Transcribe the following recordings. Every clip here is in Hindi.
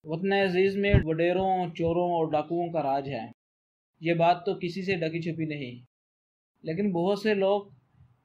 वतन अजीज़ में वडेरों, चोरों और डाकुओं का राज है। ये बात तो किसी से ढकी छुपी नहीं, लेकिन बहुत से लोग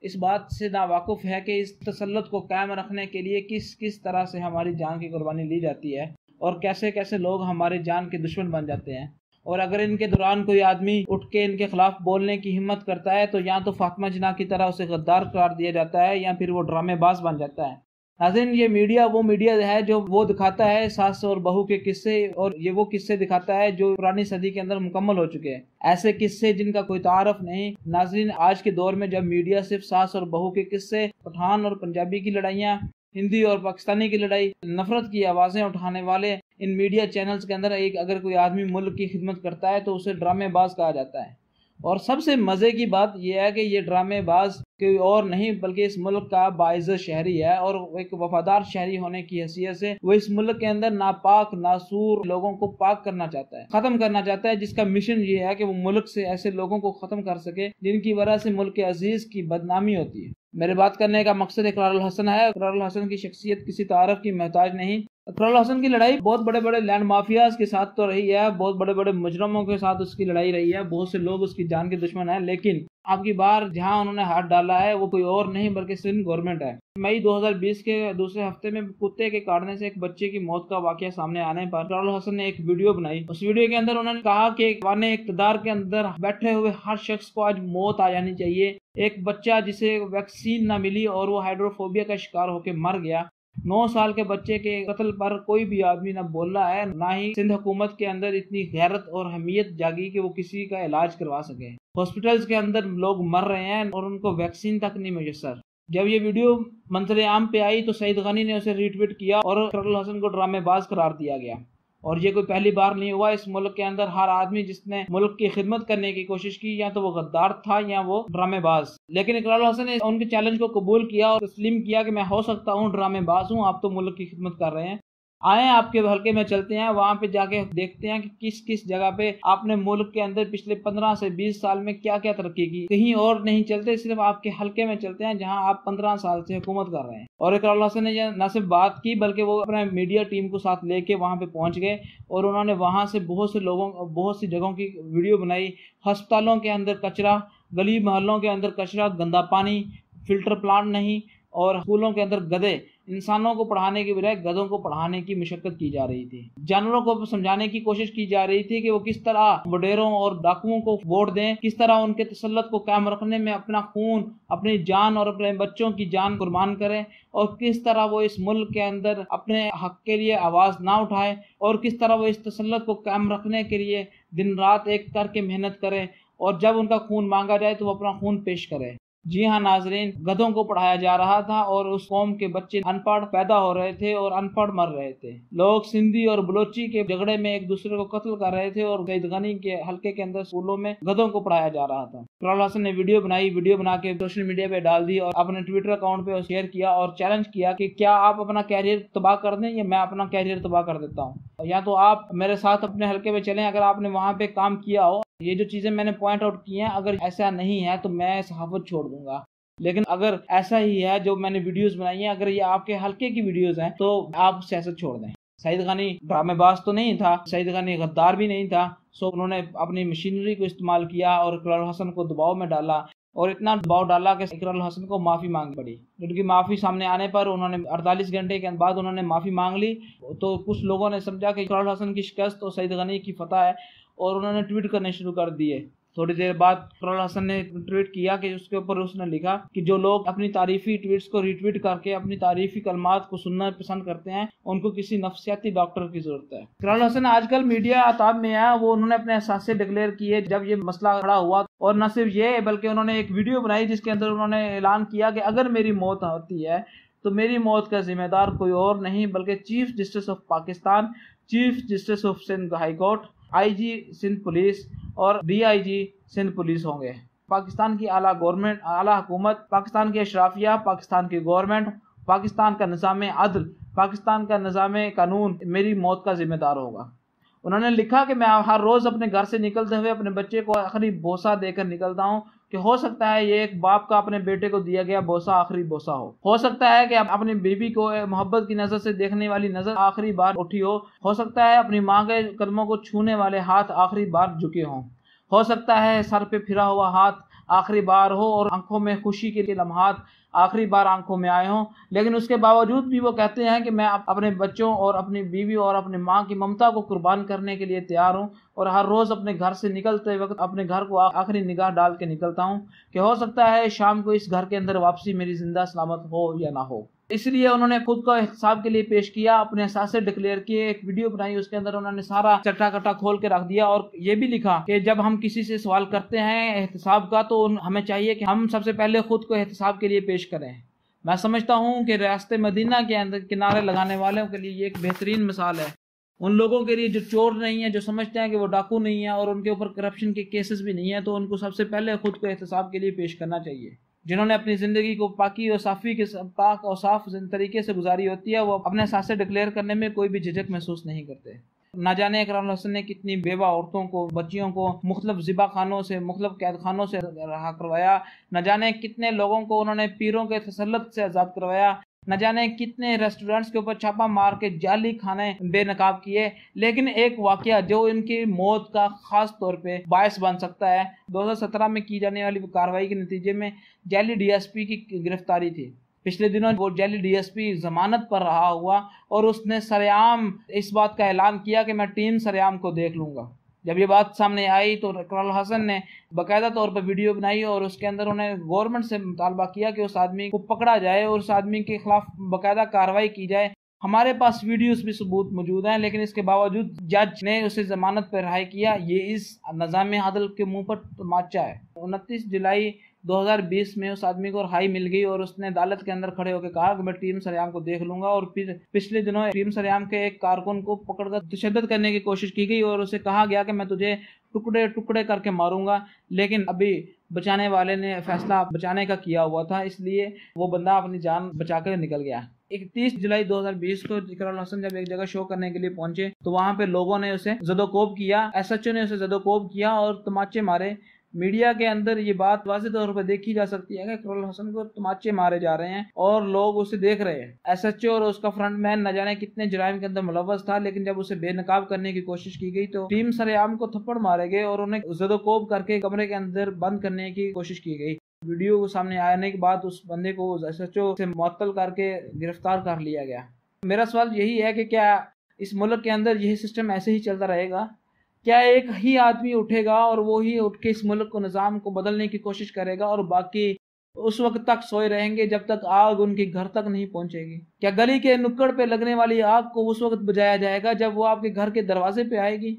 इस बात से नावाकुफ़ है कि इस तसल्लुत को कायम रखने के लिए किस किस तरह से हमारी जान की कुर्बानी ली जाती है और कैसे कैसे लोग हमारी जान के दुश्मन बन जाते हैं। और अगर इनके दौरान कोई आदमी उठ के इनके खिलाफ बोलने की हिम्मत करता है तो या तो फातिमा जिन्ना की तरह उसे गद्दार करार दिया जाता है या फिर वो ड्रामेबाज बन जाता है। नाज़रीन, ये मीडिया वो मीडिया है जो वो दिखाता है सास और बहू के किस्से, और ये वो किस्से दिखाता है जो पुरानी सदी के अंदर मुकम्मल हो चुके हैं, ऐसे किस्से जिनका कोई तारफ नहीं। नाज़रीन, आज के दौर में जब मीडिया सिर्फ सास और बहू के किस्से, पठान और पंजाबी की लड़ाइयाँ, हिंदी और पाकिस्तानी की लड़ाई, नफरत की आवाज़ें उठाने वाले इन मीडिया चैनल्स के अंदर एक अगर कोई आदमी मुल्क की खिदमत करता है तो उसे ड्रामेबाज कहा जाता है। और सबसे मज़े की बात यह है कि ये ड्रामेबाज कोई और नहीं बल्कि इस मुल्क का बाइज़्ज़त शहरी है, और एक वफादार शहरी होने की हैसियत से वो इस मुल्क के अंदर नापाक नासूर लोगों को पाक करना चाहता है, ख़त्म करना चाहता है, जिसका मिशन ये है कि वो मुल्क से ऐसे लोगों को ख़त्म कर सके जिनकी वजह से मुल्क के अजीज़ की बदनामी होती है। मेरे बात करने का मकसद इकरारुल हसन है। इकरारुल हसन की शख्सियत किसी तारफ की मोहताज नहीं। इकरारुल हसन की लड़ाई बहुत बड़े बड़े लैंड माफियाज के साथ तो रही है, बहुत बड़े बड़े मुजरमों के साथ उसकी लड़ाई रही है, बहुत से लोग उसकी जान के दुश्मन हैं, लेकिन आपकी बार जहां उन्होंने हाथ डाला है वो कोई और नहीं बल्कि सिंध गवर्नमेंट है। मई 2020 के दूसरे हफ्ते में कुत्ते के काटने से एक बच्चे की मौत का वाकया सामने आने पर इकरारुल हसन ने एक वीडियो बनाई। उस वीडियो के अंदर उन्होंने कहा कि वाने इक़्तिदार के अंदर बैठे हुए हर शख्स को आज मौत आ जानी चाहिए। एक बच्चा जिसे वैक्सीन ना मिली और वो हाइड्रोफोबिया का शिकार होकर मर गया। 9 साल के बच्चे के कत्ल पर कोई भी आदमी ना बोल रहा है, ना ही सिंध हुकूमत के अंदर इतनी गैरत और हमीयत जागी कि वो किसी का इलाज करवा सके। हॉस्पिटल्स के अंदर लोग मर रहे हैं और उनको वैक्सीन तक नहीं मुयस्सर। जब ये वीडियो मंजर आम पे आई तो सईद गनी ने उसे रीट्वीट किया और इकरारुल हसन को ड्रामेबाज करार दिया गया। और ये कोई पहली बार नहीं हुआ। इस मुल्क के अंदर हर आदमी जिसने मुल्क की खिदमत करने की कोशिश की या तो वो गद्दार था या वो ड्रामेबाज। लेकिन इकरारुल हसन ने उनके चैलेंज को कबूल किया और तस्लीम किया कि मैं हो सकता हूँ ड्रामेबाज हूँ, आप तो मुल्क की खिदमत कर रहे हैं, आए आपके हल्के में चलते हैं, वहां पे जाके देखते हैं कि किस किस जगह पे आपने मुल्क के अंदर पिछले 15 से 20 साल में क्या क्या तरक्की की। कहीं और नहीं चलते, सिर्फ आपके हल्के में चलते हैं जहां आप 15 साल से हुकूमत कर रहे हैं। और इकरारुल हसन ने न सिर्फ बात की बल्कि वो अपने मीडिया टीम को साथ लेके वहां पे पहुंच गए और उन्होंने वहां से बहुत से लोगों, बहुत सी जगहों की वीडियो बनाई। अस्पतालों के अंदर कचरा, गली मोहल्लों के अंदर कचरा, गंदा पानी, फिल्टर प्लांट नहीं, और स्कूलों के अंदर गधे, इंसानों को पढ़ाने की बजाय गधों को पढ़ाने की मशक्कत की जा रही थी। जानवरों को समझाने की कोशिश की जा रही थी कि वो किस तरह वडेरों और डाकुओं को वोट दें, किस तरह उनके तसल्लुत को कायम रखने में अपना खून, अपनी जान और अपने बच्चों की जान कुर्बान करें, और किस तरह वो इस मुल्क के अंदर अपने हक के लिए आवाज़ ना उठाए, और किस तरह वो इस तसल्लुत को कायम रखने के लिए दिन रात एक करके मेहनत करें, और जब उनका खून मांगा जाए तो वो अपना खून पेश करें। जी हाँ नाजरीन, गधों को पढ़ाया जा रहा था और उस कौम के बच्चे अनपढ़ पैदा हो रहे थे और अनपढ़ मर रहे थे। लोग सिंधी और बलोची के झगड़े में एक दूसरे को कत्ल कर रहे थे और सईद गनी के हल्के के अंदर स्कूलों में गधों को पढ़ाया जा रहा था। इकरारुल हसन ने वीडियो बनाई, वीडियो बना के सोशल मीडिया पे डाल दी और अपने ट्विटर अकाउंट पे शेयर किया और चैलेंज किया कि क्या आप अपना कैरियर तबाह कर दें या मैं अपना कैरियर तबाह कर देता हूँ, या तो आप मेरे साथ अपने हल्के में चलें अगर आपने वहाँ पे काम किया हो। ये जो चीजें मैंने पॉइंट आउट की हैं, अगर ऐसा नहीं है तो मैं सहाफत छोड़ दूंगा, लेकिन अगर ऐसा ही है जो मैंने वीडियोस बनाई हैं, अगर ये आपके हल्के की वीडियोस हैं तो आप सियासत छोड़ दें। सईद गनी ड्रामेबाज तो नहीं था, सईद गनी गद्दार भी नहीं था, सो उन्होंने अपनी मशीनरी को इस्तेमाल किया और इकरारुल हसन को दबाव में डाला और इतना दबाव डाला कि इकरारुल हसन को माफ़ी मांगनी पड़ी। उनकी माफ़ी सामने आने पर उन्होंने 48 घंटे के बाद उन्होंने माफ़ी मांग ली, तो कुछ लोगों ने समझा कि इकरारुल हसन की शिकस्त और सईद गनी की फतह है और उन्होंने ट्वीट करने शुरू कर दिए। थोड़ी देर बाद इकरारुल हसन ने ट्वीट किया कि उसके ऊपर उसने लिखा कि जो लोग अपनी तारीफी ट्वीट्स को रीट्वीट करके अपनी तारीफी कलमात को सुनना पसंद करते हैं उनको किसी नफ्सियाती डॉक्टर की जरूरत है। इकरारुल हसन आजकल मीडिया आताब में है, वो उन्होंने अपने एहसास डिक्लेयर किए जब ये मसला खड़ा हुआ, और न सिर्फ ये बल्कि उन्होंने एक वीडियो बनाई जिसके अंदर उन्होंने ऐलान किया कि अगर मेरी मौत होती है तो मेरी मौत का जिम्मेदार कोई और नहीं बल्कि chief justice of Pakistan, chief justice of Sindh high court, IG Sindh police और डीआईजी सिंध पुलिस होंगे। पाकिस्तान की आला गवर्नमेंट, आला हुकूमत, पाकिस्तान की अशराफिया, पाकिस्तान की गवर्नमेंट, पाकिस्तान का निज़ाम अदल, पाकिस्तान का निज़ाम कानून मेरी मौत का जिम्मेदार होगा। उन्होंने लिखा कि मैं हर रोज़ अपने घर से निकलते हुए अपने बच्चे को आखिरी बोसा देकर निकलता हूँ कि हो सकता है ये एक बाप का अपने बेटे को दिया गया बोसा आखिरी बोसा हो सकता है कि अपनी बीबी को मोहब्बत की नजर से देखने वाली नजर आखिरी बार उठी हो सकता है अपनी माँ के कदमों को छूने वाले हाथ आखिरी बार झुके हों, हो सकता है सर पे फिरा हुआ हाथ आखिरी बार हो और आंखों में खुशी के लम्हात आखिरी बार आंखों में आए हों। लेकिन उसके बावजूद भी वो कहते हैं कि मैं अपने बच्चों और अपनी बीवी और अपनी माँ की ममता को कुर्बान करने के लिए तैयार हूँ और हर रोज़ अपने घर से निकलते वक्त अपने घर को आखिरी निगाह डाल के निकलता हूँ कि हो सकता है शाम को इस घर के अंदर वापसी मेरी जिंदा सलामत हो या ना हो। इसलिए उन्होंने खुद को एहतसाब के लिए पेश किया, अपने एहसास डिक्लेयर किए, एक वीडियो बनाई, उसके अंदर उन्होंने सारा चट्टा कट्टा खोल के रख दिया और ये भी लिखा कि जब हम किसी से सवाल करते हैं एहतसाब का तो हमें चाहिए कि हम सबसे पहले खुद को एहतसाब के लिए पेश करें। मैं समझता हूँ कि रास्ते मदीना के अंदर किनारे लगाने वालों के लिए ये एक बेहतरीन मिसाल है, उन लोगों के लिए जो चोर नहीं है, जो समझते हैं कि वो डाकू नहीं है और उनके ऊपर करप्शन के केसेस भी नहीं है, तो उनको सबसे पहले खुद को एहतसाब के लिए पेश करना चाहिए। जिन्होंने अपनी ज़िंदगी को पाकी और साफ़ी के पाक और साफ तरीके से गुजारी होती है, वो अपने सासे डिक्लेयर करने में कोई भी झिझक महसूस नहीं करते। ना जाने इकराम हसन ने कितनी बेवा औरतों को, बच्चियों को मुख्तलिफ ज़िबा खानों से, मुख्तलिफ कैद खानों से रहा करवाया, न जाने कितने लोगों को उन्होंने पीरों के तसल्लुत से आज़ाद करवाया, न जाने कितने रेस्टोरेंट्स के ऊपर छापा मार के जाली खाने बेनकाब किए। लेकिन एक वाकया जो इनकी मौत का खास तौर पे बायस बन सकता है, 2017 में की जाने वाली कार्रवाई के नतीजे में जाली डीएसपी की गिरफ्तारी थी। पिछले दिनों वो जाली डीएसपी जमानत पर रहा हुआ और उसने सरेआम इस बात का ऐलान किया कि मैं टीम सरेआम को देख लूंगा। जब ये बात सामने आई तो इकराम हसन ने बाकायदा तौर पर वीडियो बनाई और उसके अंदर उन्हें गवर्नमेंट से मुतालबा किया कि उस आदमी को पकड़ा जाए और उस आदमी के खिलाफ बाकायदा कार्रवाई की जाए। हमारे पास वीडियोस भी सबूत मौजूद हैं, लेकिन इसके बावजूद जज ने उसे जमानत पर रिहाई किया। ये इस निज़ाम अदल के मुंह पर तमाचा है। 29 जुलाई 2020 में उस आदमी को रिहाई मिल गई और उसने अदालत के अंदर खड़े होकर कहा कि मैं टीम सरेआम को देख लूंगा। और फिर पिछले दिनों टीम सरेआम के एक कारकुन को पकड़कर तशद्दुद करने की कोशिश की गई और उसे कहा गया कि मैं तुझे टुकड़े टुकड़े करके मारूंगा, लेकिन अभी बचाने वाले ने फैसला बचाने का किया हुआ था, इसलिए वो बंदा अपनी जान बचाकर निकल गया। 31 जुलाई 2020 को इकराम हसन जब एक जगह शो करने के लिए पहुंचे तो वहां पे लोगों ने उसे ज़दोकोब किया, एसएचओ ने उसे ज़दोकोब किया और तमाचे मारे। मीडिया के अंदर ये बात वाज़ेह तौर पर देखी जा सकती है कि इकराम हसन को तमाचे मारे जा रहे हैं और लोग उसे देख रहे हैं। एसएचओ और उसका फ्रंटमैन न जाने कितने जुराइम के अंदर मुलव्वस था, लेकिन जब उसे बेनकाब करने की कोशिश की गई तो टीम सरेआम को थप्पड़ मारे गए और उन्हें ज़दोकोब करके कमरे के अंदर बंद करने की कोशिश की गई। वीडियो को सामने आने के बाद उस बंदे को एसएचओ से मुअत्तल करके गिरफ्तार कर लिया गया। मेरा सवाल यही है कि क्या इस मुल्क के अंदर यही सिस्टम ऐसे ही चलता रहेगा? क्या एक ही आदमी उठेगा और वो ही उठ के इस मुल्क को, निज़ाम को बदलने की कोशिश करेगा और बाकी उस वक्त तक सोए रहेंगे जब तक आग उनके घर तक नहीं पहुंचेगी? क्या गली के नुक्कड़ पे लगने वाली आग को उस वक्त बुझाया जाएगा जब वो आपके घर के दरवाजे पे आएगी?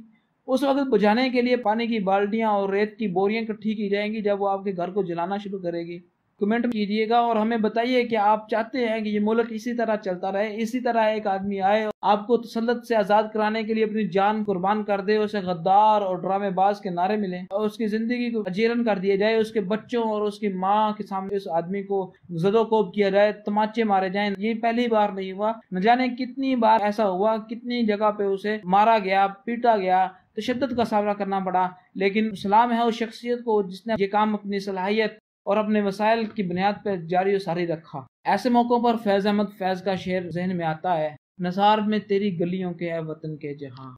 उस वक्त बुझाने के लिए पानी की बाल्टियां और रेत की बोरियां इकट्ठी की जाएंगी जब वो आपके घर को जलाना शुरू करेगी? कमेंट कीजिएगा और हमें बताइए कि आप चाहते हैं कि ये मुल्क इसी तरह चलता रहे, इसी तरह एक आदमी आए आपको तसल्लुत से आज़ाद कराने के लिए अपनी जान कुर्बान कर दे, उसे गद्दार और ड्रामेबाज के नारे मिले और उसकी ज़िंदगी को अजीरन कर दिया जाए, उसके बच्चों और उसकी माँ के सामने उस आदमी को ज़दोकोब किया जाए, तमाचे मारे जाएं? ये पहली बार नहीं हुआ, न जाने कितनी बार ऐसा हुआ, कितनी जगह पे उसे मारा गया, पीटा गया, तशद्दुद का सामना करना पड़ा। लेकिन सलाम है उस शख्सियत को जिसने ये काम अपनी सलाहियत और अपने वसाइल की बुनियाद पर जारी और सारी रखा। ऐसे मौक़ों पर फैज़ अहमद फैज़ का शेर जहन में आता है, नसार में तेरी गलियों के है वतन के जहां,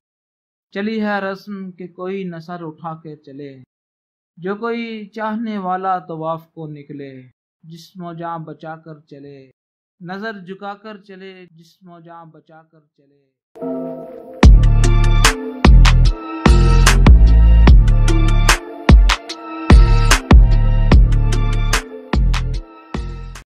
चली है रस्म के कोई नसर उठा के चले, जो कोई चाहने वाला तवाफ को निकले, जिस्मो जान बचा कर चले, नजर झुका कर चले, जिस्मो जान बचा कर चले।